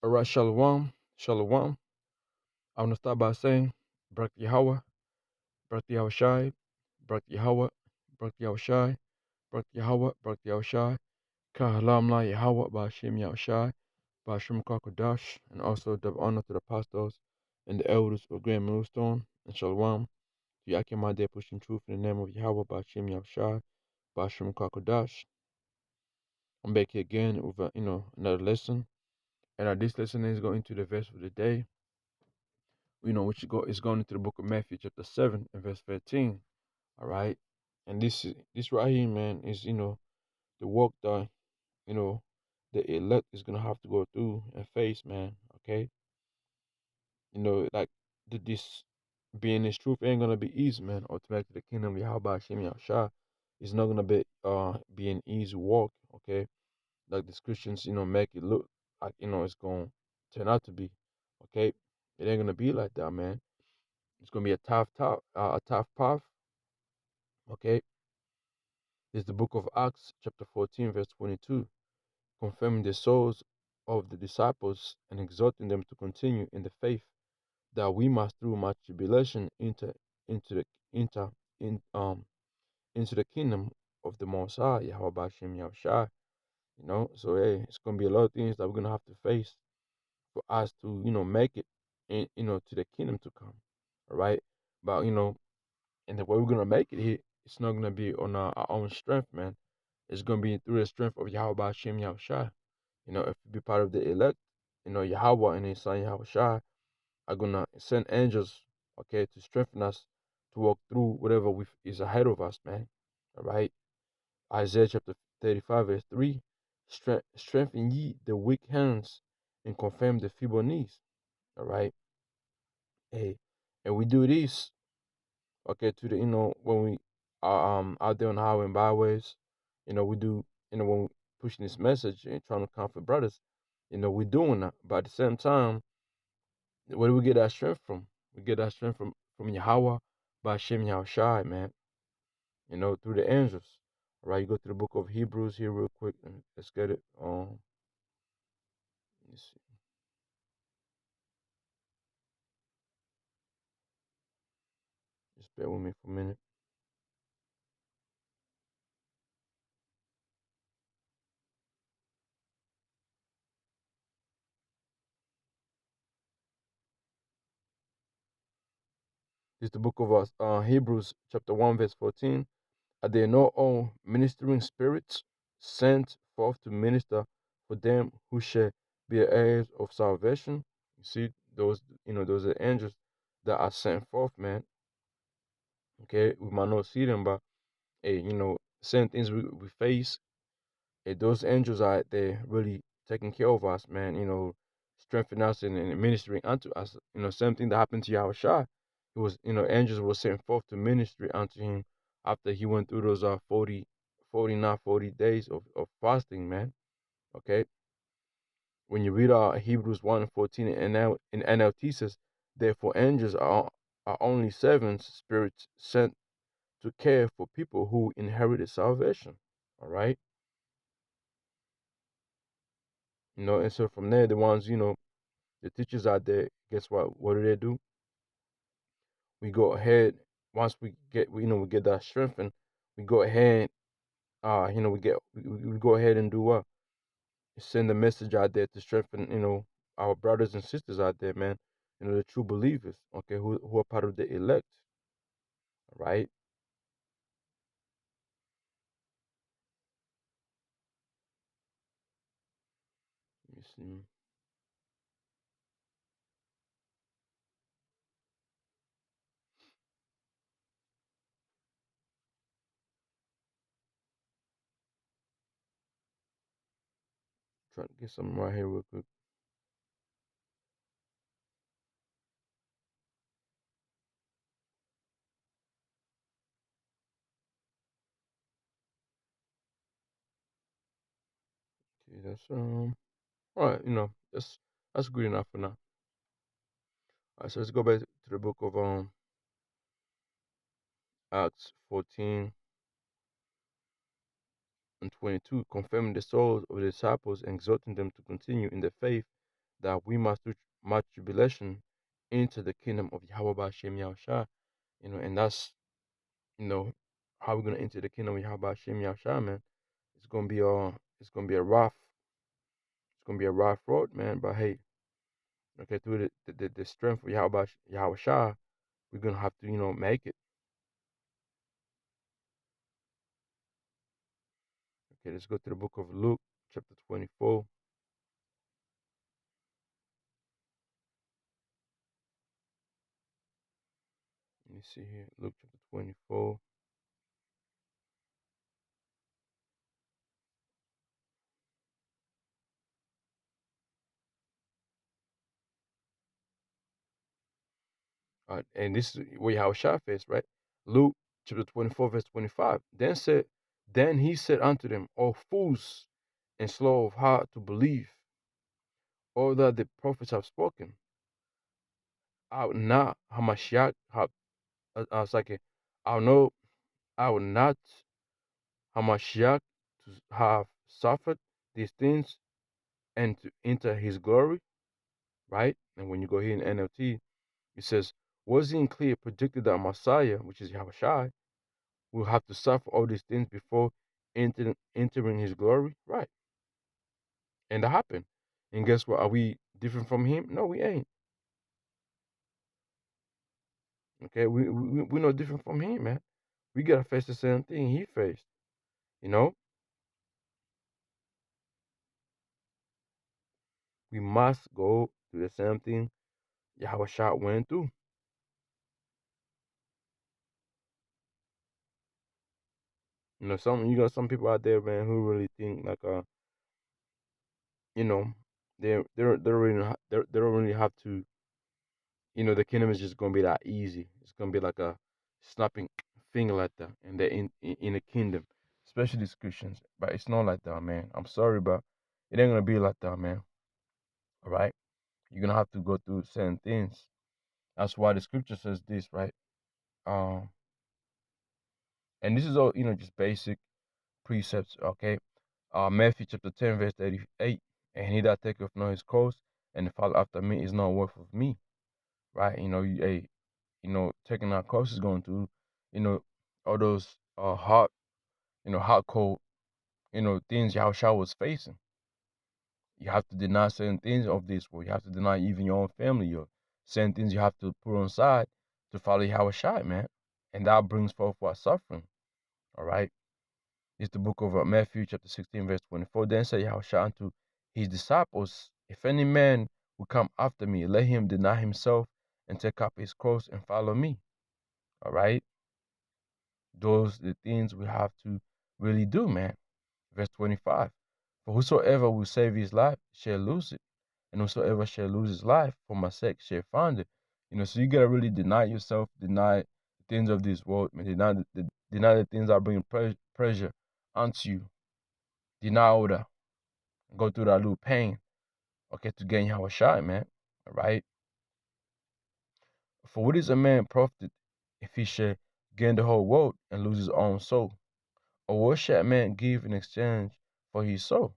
All right, Shalom, Shalom. I want to start by saying, Brak Yahweh, Brak Yahweh Shai, Brak Yahweh, Brak Yahweh Shai, Brak Yahweh, Brak Yahweh Shai, Kahalam La Yahweh, Ba'ashem Yahweh Shai, Ba'ashem Kakodash, and also double honor to the apostles and the elders of Grand Millstone, and Shalom to Yakim Adeh pushing truth in the name of Yahweh, Ba'ashem Yahweh Shai, Ba'ashem Kakodash. I'm back here again with another lesson, and this lesson is going to the verse of the day. Which is going into the book of Matthew, chapter 7, and verse 13. All right. And this right here, man, is the work that you know the elect is gonna have to go through and face, man. Okay. Like this being this truth ain't gonna be easy, man. Ultimately the kingdom of Yahweh Shem Yahshua is not gonna be an easy walk, okay? Like the Christians, make it look like, it's gonna turn out to be. Okay. It ain't gonna be like that, man. It's gonna be a tough path. Okay, it's the book of Acts, chapter 14, verse 22, confirming the souls of the disciples and exhorting them to continue in the faith that we must through much tribulation into the enter in into the kingdom of the Most High, Yahweh Bashem Yahushua. So hey, it's gonna be a lot of things that we're gonna have to face for us to make it to the kingdom to come. All right, but and the way we're gonna make it here, it's not gonna be on our own strength, man. It's gonna be through the strength of Yahweh Hashem Yahushua. If we be part of the elect, Yahweh and His Son Yahushua are gonna send angels, okay, to strengthen us to walk through whatever is ahead of us, man. All right. Isaiah chapter 35, verse 3. Strengthen ye the weak hands and confirm the feeble knees. All right. Hey, and we do this, okay, to the when we are out there on the highway and byways, we do when we pushing this message and trying to comfort brothers, we're doing that. But at the same time, where do we get that strength from? We get that strength from Yahweh by Shem Yahushai, man. Through the angels. All right, you go to the book of Hebrews here real quick and let's get it. Let me see. Just bear with me for a minute. This is the book of Hebrews, chapter 1, verse 14. Are there not all ministering spirits sent forth to minister for them who shall be heirs of salvation? You see, those are angels that are sent forth, man. Okay, we might not see them, but hey, certain things we face, hey, those angels are there really taking care of us, man. Strengthening us and ministering unto us. Same thing that happened to Yahushua. It was, angels were sent forth to ministry unto him after he went through those 40 days of fasting, man. Okay. When you read Hebrews 1 and 14 in NLT says, therefore angels are only servants, spirits sent to care for people who inherited salvation. All right. And so from there, the ones, the teachers out there, guess what? What do? We go ahead once we get that strength, and we go ahead, we go ahead and do what? Send a message out there to strengthen, our brothers and sisters out there, man. The true believers, okay, who are part of the elect, right? Let me see. Trying to get something right here real quick. Okay, that's all right. That's good enough for now. All right, so let's go back to the book of Acts 14 and 22, confirming the souls of the disciples and exhorting them to continue in the faith that we must through much tribulation into the kingdom of Yahweh Ba'Shem Yahushua. And that's you know how we're gonna enter the kingdom of Yahweh Ba'Shem Yahushua, man. It's gonna be a rough road, man. But hey, okay, through the strength of Yahushua, we're gonna have to make it. Okay, let's go to the book of Luke, chapter 24. Let me see here. Luke chapter 24. And this is where Yahushua faced, right? Luke chapter 24, verse 25. Then he said unto them, O fools, and slow of heart to believe all that the prophets have spoken. Out not Hamashiach have I was like, I know I will not Hamashiach to have suffered these things and to enter his glory, right? And when you go here in NLT, it says, wasn't clear predicted that Messiah, which is Yahushua, will have to suffer all these things before entering his glory? Right. And that happened. And guess what? Are we different from him? No, we ain't. Okay, we're no different from him, man. We gotta face the same thing he faced. You know, we must go through the same thing Yahushua went through. Some people out there, man, who really think like you know, they don't really have to. The kingdom is just gonna be that easy. It's gonna be like a snapping finger like that, and they're in the kingdom, especially these Christians. But it's not like that, man. I'm sorry, but it ain't gonna be like that, man. All right, you're gonna have to go through certain things. That's why the scripture says this, right? Um, and this is all just basic precepts, okay? Matthew chapter 10, verse 38. And he that taketh not his cross and follow after me is not worth of me, right? Taking our cross is going through, all those hot cold, things Yahushua was facing. You have to deny certain things of this world. You have to deny even your own family, your certain things you have to put on side to follow Yahushua, man. And that brings forth what suffering. All right. It's the book of Matthew chapter 16, verse 24. Then said Yahushua unto his disciples, if any man will come after me, let him deny himself and take up his cross and follow me. All right. Those the things we have to really do, man. Verse 25. For whosoever will save his life shall lose it, and whosoever shall lose his life for my sake shall find it. So you gotta really deny yourself, deny the things of this world, man. Deny the things that bring pleasure unto you. Deny all that. Go through that little pain, okay, to gain your shot, man. All right. For what is a man profited if he shall gain the whole world and lose his own soul? Or what shall a man give in exchange for his soul?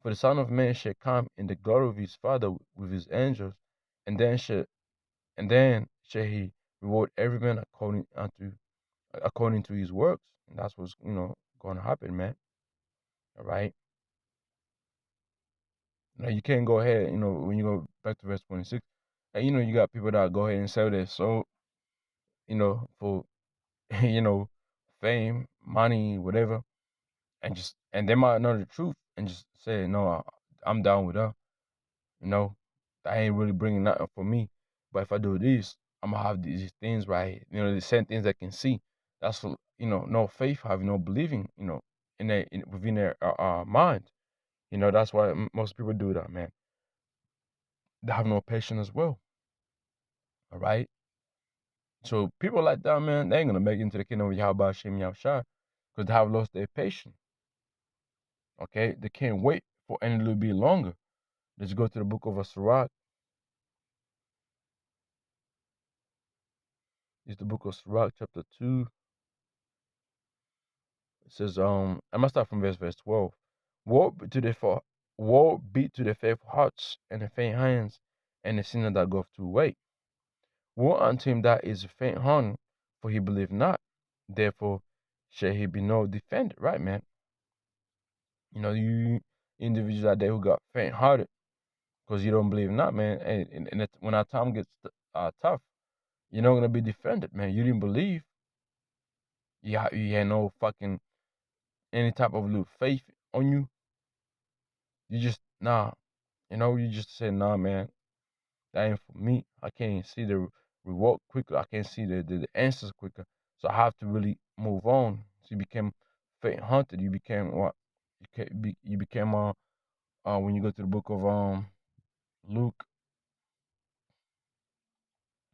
For the Son of Man shall come in the glory of his Father with his angels, and then shall he reward every man according to his works. And that's what's going to happen, man. All right. Now you can't go ahead, when you go back to verse 26, and you got people that go ahead and sell their soul, for you know fame, money, whatever, and they might know the truth and just say, no, I'm down with her. You know, that ain't really bringing nothing for me. But if I do this, I'm gonna have these things right. The same things I can see. That's no faith, having no believing. Within their mind. That's why most people do that, man. They have no patience as well. All right. So people like that, man, they ain't gonna make it into the kingdom of Yahweh Shem Yahushua because they have lost their patience. Okay, they can't wait for any little bit longer. Let's go to the book of Sirach. It's the book of Sirach, chapter 2. It says, I'm gonna start from verse 12. Woe to the woe be to the faithful hearts and the faint hands and the sinner that goeth to wait. Woe unto him that is faint hearted, for he believed not. Therefore shall he be no defended, right, man? You individuals out there who got faint hearted because you don't believe not, man. And when our time gets tough, you're not gonna be defended, man. You didn't believe. You had no fucking any type of little faith on you. You just nah. You just say nah, man. That ain't for me. I can't see the reward quicker. I can't see the answers quicker. So I have to really move on. So you became faint hunted. You became what? You became when you go to the book of Luke.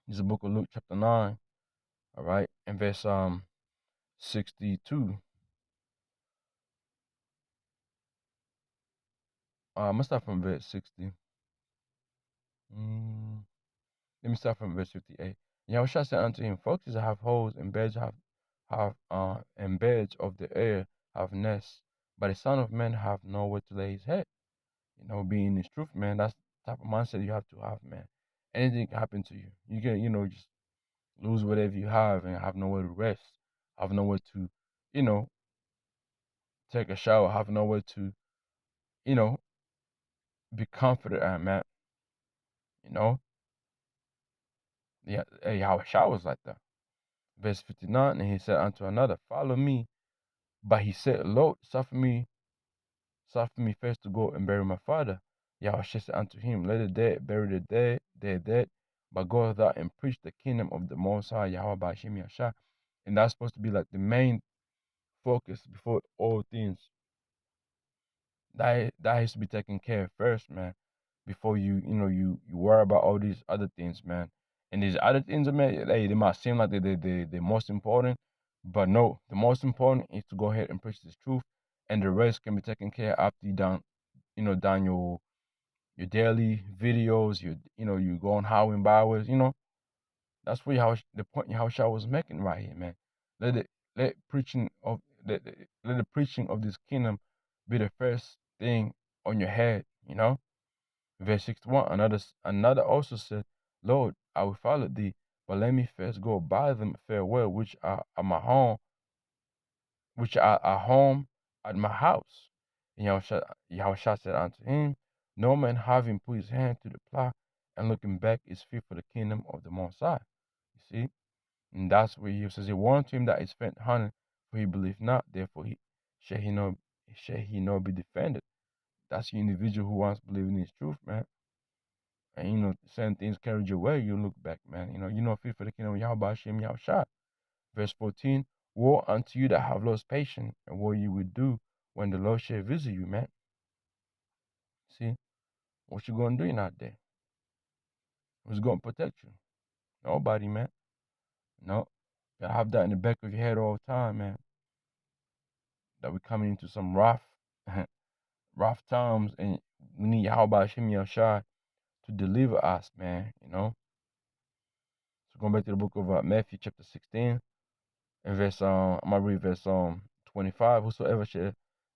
It's the book of Luke chapter 9. All right, and verse 62. I'm gonna start from verse 60. Mm, Let me start from verse 58. Yahushua said unto him, foxes have holes, and birds and birds of the air have nests, but the Son of Man have nowhere to lay his head. Being this truth, man, that's the type of mindset you have to have, man. Anything can happen to you. You can, just lose whatever you have and have nowhere to rest, have nowhere to, you know, take a shower, have nowhere to, you know, be comforted at, man. You know, yeah, Yahushua was like that. Verse 59, and he said unto another, follow me. But he said, Lord, suffer me first to go and bury my father. Yahushua said unto him, let the dead bury the dead, their dead, but go thou and preach the kingdom of the Most High, Yahweh Ba'ashem Yashah. And that's supposed to be like the main focus before all things. That has to be taken care of first, man. Before you worry about all these other things, man. And these other things, man, they might seem like they're most important, but no, the most important is to go ahead and preach this truth, and the rest can be taken care of after you done your daily videos, you go on highway and byways, That's what the point Yahushua was making right here, man. Let it let preaching of let the preaching of this kingdom be the first thing on your head, Verse 61, another also said, Lord, I will follow thee, but let me first go buy them farewell, which are at my home, which are at home at my house. And Yahushua said unto him, no man having put his hand to the plow and looking back is fit for the kingdom of the Most High. You see? And that's where he says, he warned him that is spent hunting, for he believed not, therefore shall he not be defended. That's the individual who wants to believe in his truth, man. And certain things carried your way, you look back, man. You're not fit for the kingdom of Yahweh Hashem Yahushua. Verse 14, woe unto you that have lost patience, and what you would do when the Lord shall visit you, man. See, what you gonna do in that day? Who's gonna protect you? Nobody, man. No. You gotta have that in the back of your head all the time, man. That we're coming into some rough rough times, and we need Yahweh Hashem Yahushua to deliver us, man, So going back to the book of Matthew chapter 16, and I'm gonna read verse 25. Whosoever shall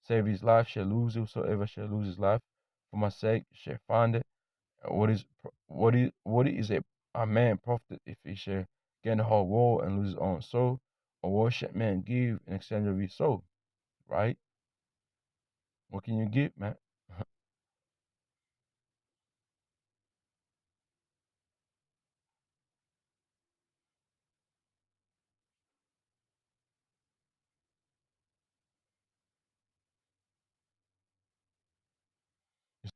save his life shall lose it. Whosoever shall lose his life for my sake shall find it. What is a man profit if he shall gain the whole world and lose his own soul? Or what shall man give in exchange of his soul? Right? What can you give, man?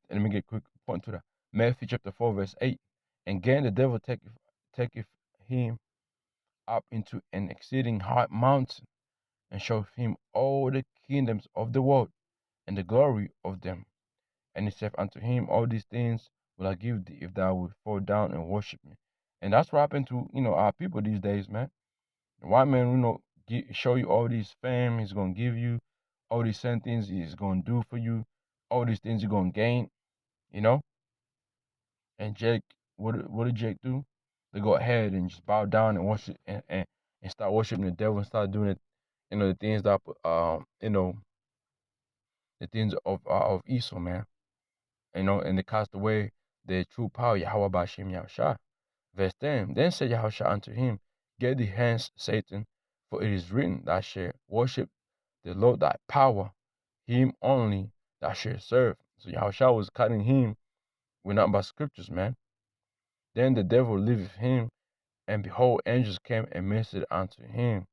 And let me get a quick point to that. Matthew chapter 4, verse 8. And again the devil taketh him up into an exceeding high mountain, and showeth him all the kingdoms of the world, and the glory of them. And he saith unto him, all these things will I give thee, if thou wilt fall down and worship me. And that's what happened to, our people these days, man. The white man, show you all these fame, he's going to give you all these same things he's going to do for you, all these things you're going to gain, you know? And Jake, what did Jake do? They go ahead and just bow down and worship and start worshiping the devil and start doing it, the things that the things of Esau, man. and they cast away their true power, Yahweh Bashim Yahushua. Verse 10, then said Yahushua unto him, get thee hence, Satan, for it is written, thou shalt worship the Lord thy power, him only thou shalt serve. So Yahushua was cutting him with not by scriptures, man. Then the devil leaveth him, and behold, angels came and ministered unto him.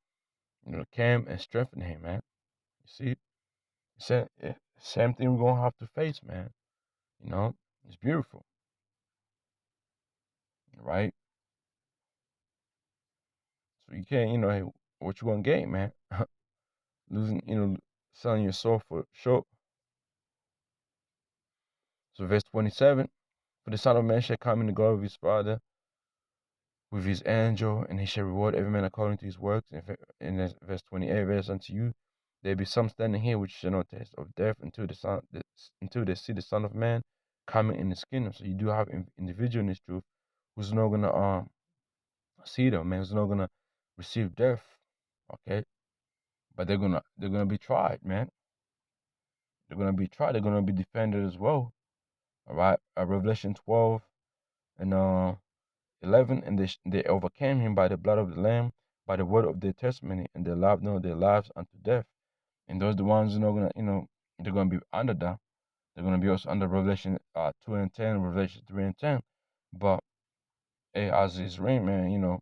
Came and strengthened him, man. You see? Same thing we're gonna have to face, man. It's beautiful, right? So you can't, hey, what you gonna gain, man? Losing, selling your soul for short. So verse 27, for the Son of Man shall come in the glory of his Father with his angel, and he shall reward every man according to his works. In verse 28, verse unto you, there be some standing here which shall not taste of death until they see the Son of Man coming in his kingdom. So you do have individual in this truth who's not gonna see them, man, who's not gonna receive death. Okay. But they're gonna be tried, man. They're gonna be tried, they're gonna be defended as well. All right. Revelation 12 and 11, and they overcame him by the blood of the Lamb, by the word of their testimony, and they loved not their lives unto death. And those the ones who are gonna, they're gonna be under that. They're gonna be also under Revelation 2 and 10, Revelation 3 and 10. But hey, as it's written, man,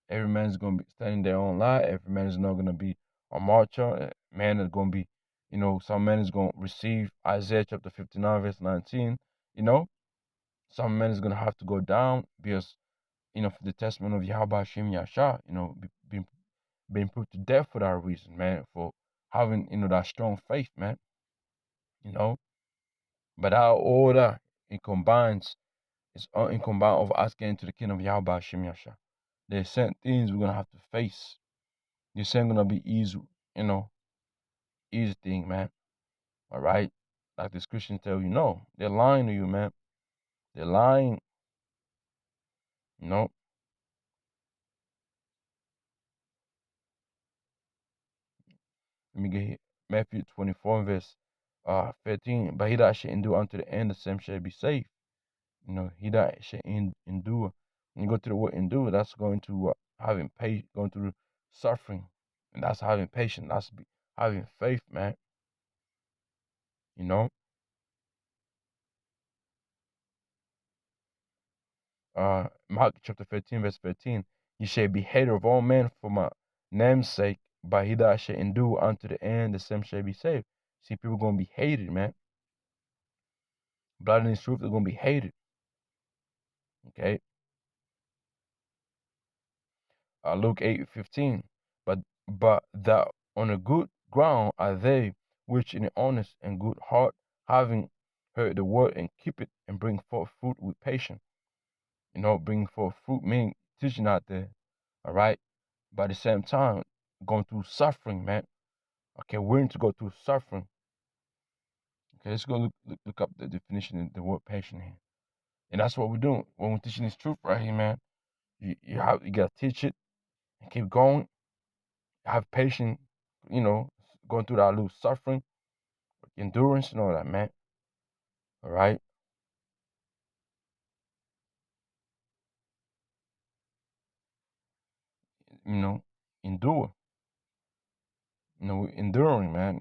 every man is gonna be standing their own life. Every man is not gonna be a martyr. Man is gonna be, some man is gonna receive Isaiah chapter 59, verse 19. Some man is gonna have to go down because for the testament of Yahweh Hashem Yasha, being put to death for that reason, man, for having, that strong faith, man, you know. But our order, it combines, it's in combine of us getting to the kingdom of Yahweh Hashem Yasha. There's certain things we're gonna have to face. This ain't gonna be easy, easy thing, man. All right? Like this Christians tell you, no, they're lying to you, man. They're lying, you know. Let me get here. Matthew 24, verse 13. But he that shall endure unto the end, the same shall be saved. He that shall endure. When you go to the word endure, that's going to having patience, going through suffering. And that's having patience. That's having faith, man. You know. Mark chapter 13, verse 13. You shall be hated of all men for my name's sake, but he that shall endure unto the end, the same shall be saved. See, people gonna be hated, man. Blood in this truth, they're gonna be hated. Okay. Luke 8:15. But that on a good ground are they which in an honest and good heart, having heard the word and keep it and bring forth fruit with patience. Bring forth fruit meaning teaching out there. All right. But at the same time, going through suffering, man. Okay, willing to go through suffering. Okay, let's go look up the definition of the word patient here. And that's what we're doing. When we're teaching this truth right here, man, you gotta teach it and keep going. Have patience, going through that little suffering, endurance and all that, man. All right. Endure. Enduring, man.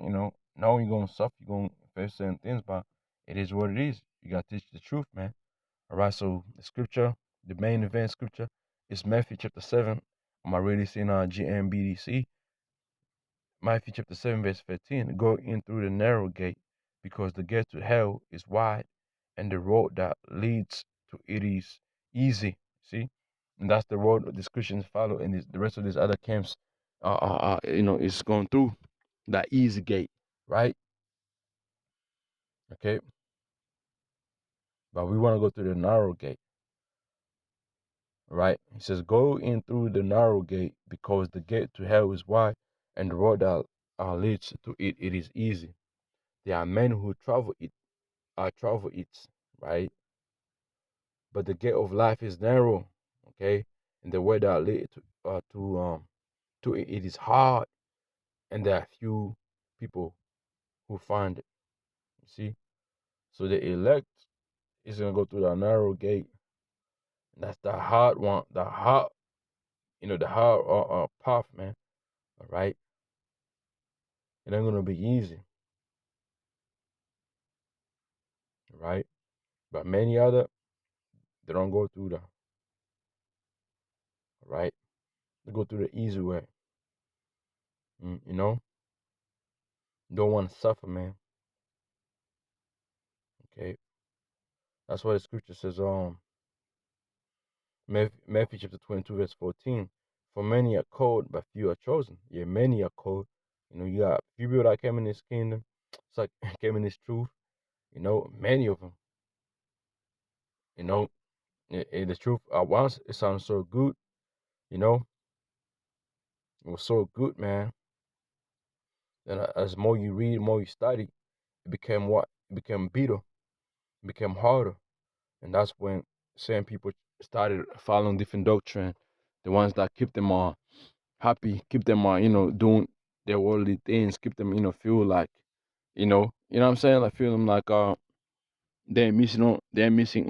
Knowing you're gonna suffer, you're gonna face certain things, but it is what it is. You gotta teach the truth, man. All right, so the scripture, the main event scripture is Matthew chapter 7. I'm already seeing GMBDC. Matthew chapter 7, verse 15. Go in through the narrow gate, because the gate to hell is wide, and the road that leads to it is easy. See? And that's the road that these Christians follow, and the rest of these other camps, is going through that easy gate, right? Okay? But we want to go through the narrow gate. Right? He says, go in through the narrow gate, because the gate to hell is wide, and the road that leads to it is easy. There are men who travel it, right? But the gate of life is narrow, okay? And the way that leads to it is hard, and there are few people who find it. You see? So the elect is gonna go through the narrow gate. That's the hard one, the hard, the hard path, man. All right, it ain't gonna be easy, all right. But many other, they don't go through the, all right. They go through the easy way. You know, don't want to suffer, man. Okay, that's why the scripture says, Matthew chapter 22, verse 14. For many are called, but few are chosen. Yeah, many are called. You got few people that came in this kingdom. It's like came in this truth. Many of them. You know, the truth at once it sounds so good. You know, it was so good, man. And as more you read, more you study, it became what? It became bitter. It became harder. And that's when certain people started following different doctrine. The ones that keep them happy, keep them doing their worldly things, keep them feel like what I'm saying, like feel them like they're missing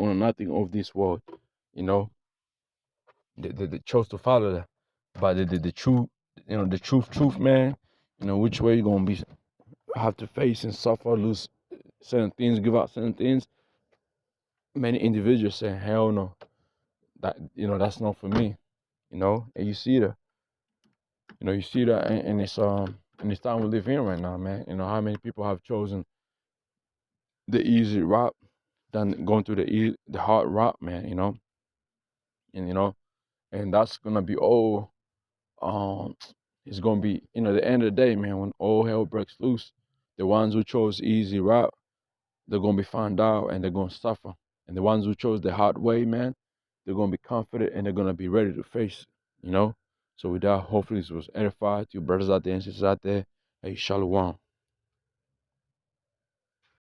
on nothing of this world. You know, they chose to follow that, but the truth, the truth, man. Which way you gonna be have to face and suffer, lose certain things, give up certain things. Many individuals say, hell no, that's not for me. And you see that. You see that in this time we live in right now, man. How many people have chosen the easy route than going through the hard route, man. And and that's gonna be all. Um, it's gonna be the end of the day, man. When all hell breaks loose, the ones who chose easy route, they're gonna be found out and they're gonna suffer. And the ones who chose the hard way, man, they're gonna be confident and they're gonna be ready to face. You know. So with that, hopefully this was edified to you brothers out there and sisters out there. Hey, shalom.